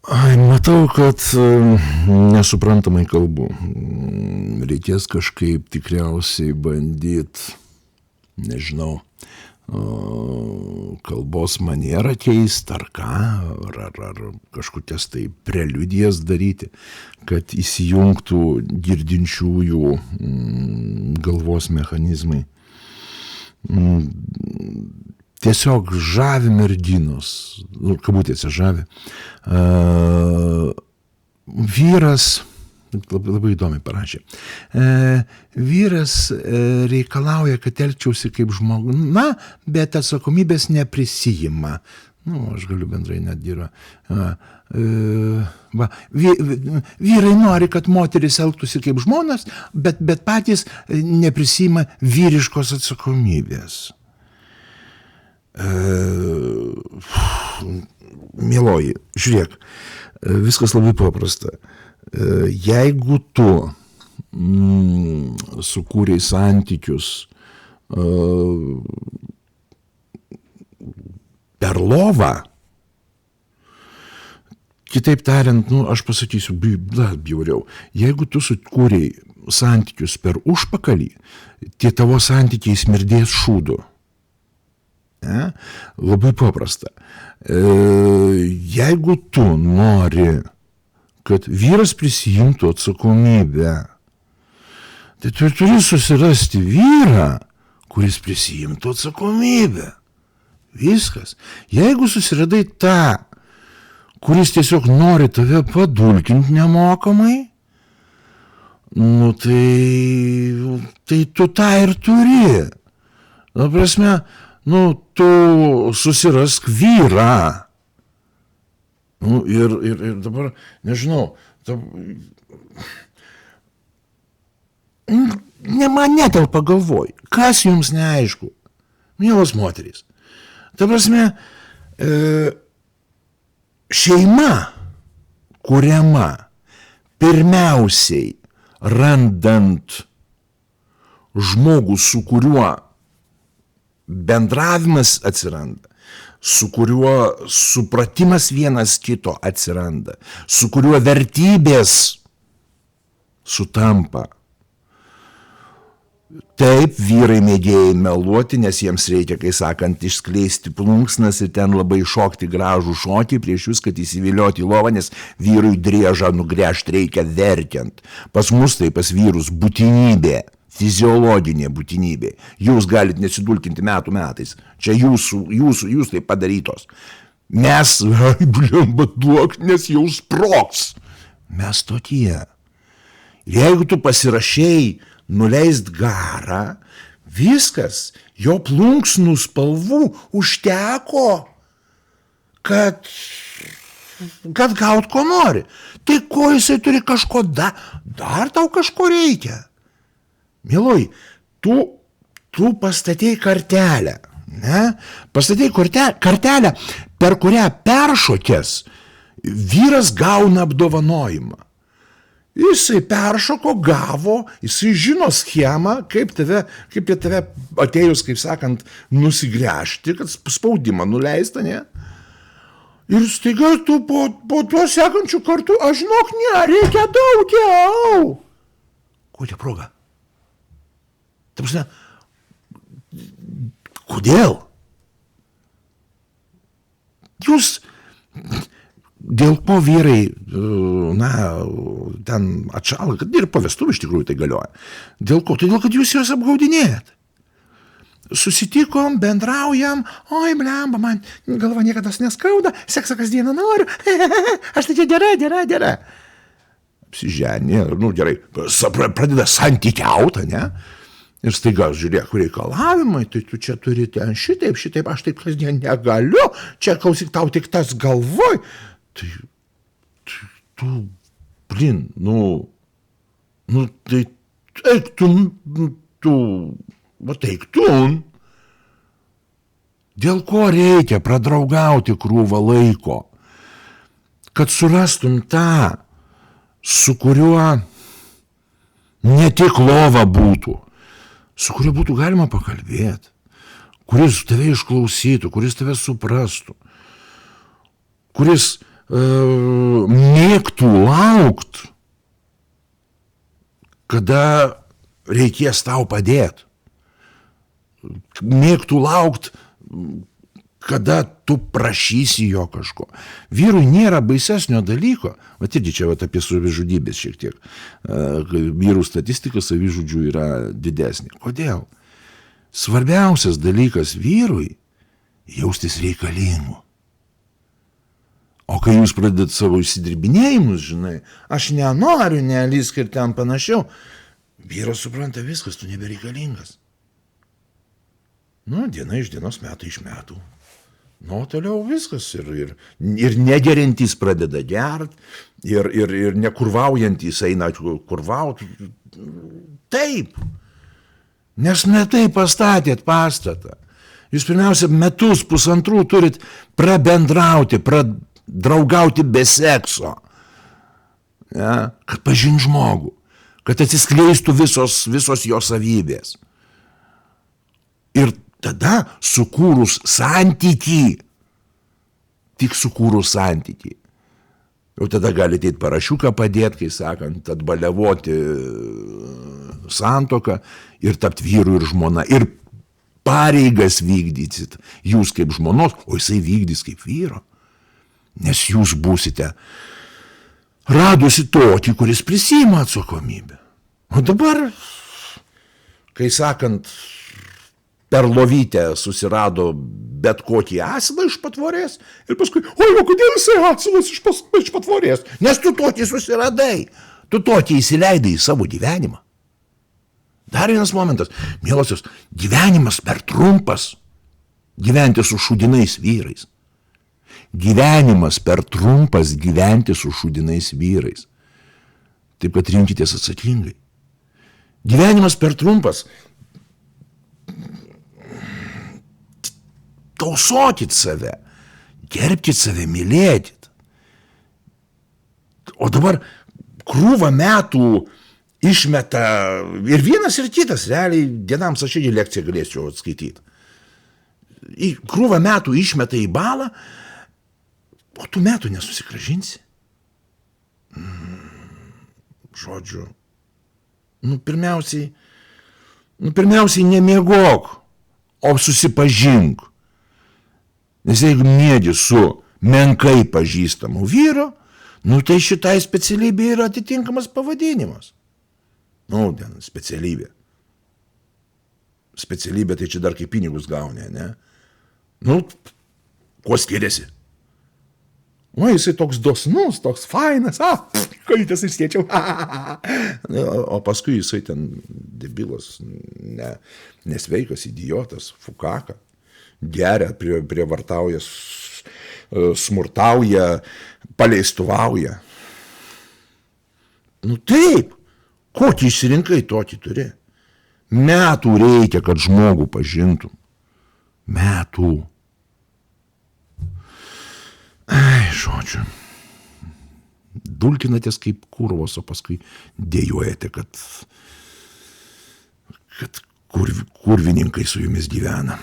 Matau, kad nesuprantamai kalbu. Reikės kažkaip tikriausiai bandyti, nežinau, kalbos manierą keist, ar ką, ar kažkokias tai preliudijas daryti, kad įsijungtų girdinčiųjų galvos mechanizmai. Tiesiog žavi merginos, kabutėse žavi. Vyras, labai įdomiai parašė, vyras reikalauja, kad elgčiausi kaip žmogus, bet atsakomybės neprisijima. Aš galiu bendrai netgi yra. Vyrai nori, kad moteris elgtųsi kaip žmonas, bet patys neprisima vyriškos atsakomybės. Mieloji, žiūrėk, viskas labai paprasta. Jeigu tu sukūrei santykius per lovą, kitaip tariant, aš pasakysiu, bjauriau, jeigu tu sukūrei santykius per užpakalį, tie tavo santykiai smirdės šūdu. Labai paprasta. Jeigu tu nori, kad vyras prisijimtų atsakomybę, tai tu turi susirasti vyrą, kuris prisijimtų atsakomybę. Viskas. Jeigu susiradai tą, kuris tiesiog nori tave padulkinti nemokamai, tai tu tą ir turi. Ta prasme, tu susirask vyrą. Ir dabar, nežinau, man netelpa galvoj, kas jums neaišku, mielos moterys. Ta prasme, šeima kuriama pirmiausiai randant žmogų, su kuriuo bendravimas atsiranda, su kuriuo supratimas vienas kito atsiranda, su kuriuo vertybės sutampa. Taip, vyrai mėgėjai meluoti, nes jiems reikia, kai sakant, išskleisti plunksnas ir ten labai šokti gražų šokį prieš jūs, kad įsivilioti į lovą, nes vyrui driežą nugręžti reikia verkiant. Pas mus tai pas vyrus būtinybė. Fiziologinė būtinybė. Jūs galit nesidulkinti metų metais. Čia jūs tai padarytos. Mes, duok, nes jau sprogs. Mes tokie. Jeigu tu pasirašei nuleist garą, viskas, jo plunksnų spalvų užteko, kad gaut ko nori. Tai ko jisai turi kažko dar tau kažko reikia. Mieloji, tu pastatei kartelę, ne? Pastatei kartelę, per kurią peršokęs vyras gauna apdovanojimą. Jisai peršoko, gavo, jisai žino schemą, kaip tave atėjus, kaip sakant, nusigręžti, kad spaudimą nuleista, ne? Ir staiga tu po tuo sekančių kartų, aš žinok, reikia daugiau. Kokia proga? Ta prasme, kodėl? Jūs, dėl ko vyrai, ten atšalo, kad ir po vestuvių iš tikrųjų tai galioja. Dėl ko? Todėl, kad jūs juos apgaudinėjat. Susitikom, bendraujam, oi, blemba, man galva niekada neskauda, seksą kasdieną noriu, aš tai čia gera. Apsiženė, gerai, pradeda santykiauti, ne? Ir staiga, žiūrėk, reikalavimai, tai tu čia turi ten šitaip, aš taip kasdien negaliu, čia klausyk, tau tik tas galvoj. Tai tu, tai eik tu. Dėl ko reikia pradraugauti krūvą laiko, kad surastum tą, su kuriuo ne tik lova būtų, su kuriuo būtų galima pakalbėti, kuris tave išklausytų, kuris tave suprastų, kuris mėgtų laukt, kada reikės tau padėti. Mėgtų laukt, kada tu prašysi jo kažko. Vyrui nėra baisesnio dalyko, vat irgi čia vat apie savižudybės šiek tiek. Vyrų statistika savižudžių yra didesnė. Kodėl? Svarbiausias dalykas vyrui jaustis reikalingu. O kai jūs pradedat savo išsidirbinėjimus, žinai, aš nenoriu, nelysk ir ten panašiau, vyras supranta viskas, tu nebereikalingas. Nu, diena iš dienos, metai iš metų. Nu, toliau viskas. Ir negerintys pradeda gert, ir nekurvaujantys eina kurvaut. Taip. Nes ne taip pastatėt pastatą. Jūs pirmiausia metus, pusantrų turit prabendrauti, draugauti be sekso, ja, kad pažint žmogų, kad atsiskleistų visos jo savybės. Ir tada sukūrus santykį, tik sukūrus santykį, jau tada galite eiti parašiuką padėti, kai sakant, atbaliavoti santuoką ir tapti vyru ir žmona. Ir pareigas vykdysit jūs kaip žmonos, o jisai vykdys kaip vyro. Nes jūs būsite radusi tokį, kuris prisiima atsakomybę. O dabar, kai sakant, per lovytę susirado bet kokį asilą iš patvorės ir paskui, oi, o kodėl jisai asilas iš patvorės? Nes tu tokį susiradai, tu tokį įsileidai į savo gyvenimą. Dar vienas momentas, mielosios, gyvenimas per trumpas gyventi su šūdinais vyrais. Gyvenimas per trumpas gyventi su šūdinais vyrais. Taip, kad rinkitės atsakingai. Gyvenimas per trumpas. Tausokit save, gerbkit save, mylėkit. O dabar krūvą metų išmeta ir vienas ir kitas, realiai dienams aš irgi lekciją galėčiau atskaityti. Krūvą metų išmeta į balą, o tų metų nesusigrąžinsi. Žodžiu, pirmiausiai nemiegok, o susipažink. Nes jeigu miegi su menkai pažįstamu vyru, tai šitai specialybė yra atitinkamas pavadinimas. Specialybė. Specialybė tai čia dar kaip pinigus gauni, ne? Kuo skiriasi? O jisai toks dosnus, toks fainas, kojytes išskėčiau. O paskui jisai ten debilas, nesveikas, idiotas, fukaka. Geria, prievartauja, smurtauja, paleistuvauja. Taip, kokį išsirinkai, tokį turi. Metų reikia, kad žmogų pažintum. Metų. Žodžiu. Dulkinatės kaip kurvos, o paskui dėjuojate, kad kurvininkai su jumis gyvena.